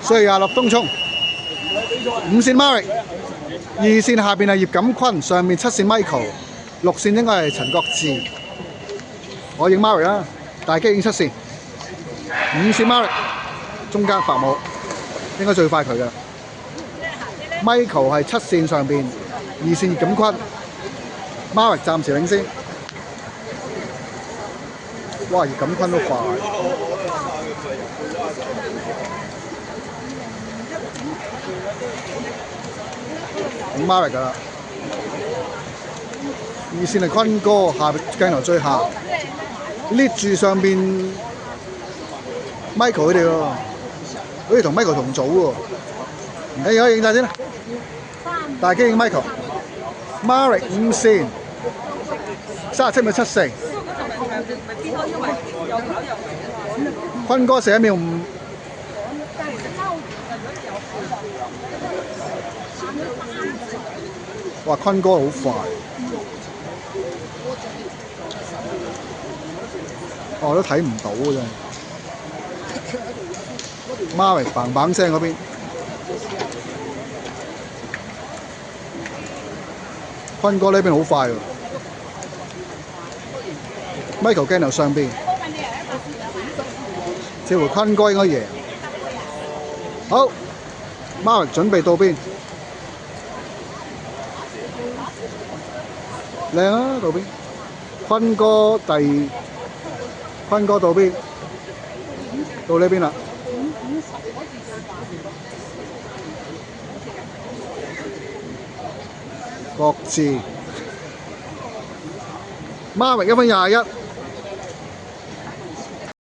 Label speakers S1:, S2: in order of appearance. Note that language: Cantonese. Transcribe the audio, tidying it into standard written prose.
S1: 4月26東涌，5線 Marek， 2線下邊係葉錦坤，上面7線 Michael， 6線應該係陳國志。我影 Marek 啦，大機影7線，5線 Marek， 中間白帽應該最快佢㗎。Michael 係7線上邊，2線葉錦坤 ，Marek 暫時領先。哇！葉錦坤都快。影 Marek 㗎啦，2線係坤哥，下鏡頭最下，lead 住上邊 Michael 佢哋喎，好似同 Michael 同組喎。唔緊要，影晒先啦。大機影 Michael，Marek 5線，37秒74。坤哥4秒5。哇！坤哥好快，我都睇唔到嘅真係。Marek 砰砰聲嗰邊，坤哥呢邊好快喎。Michael 鏡頭上邊，似乎坤哥應該贏。好 ，Marek 準備到邊？靚啊，到邊？坤哥到邊？到呢邊啦。國志 ，Marek 1分21。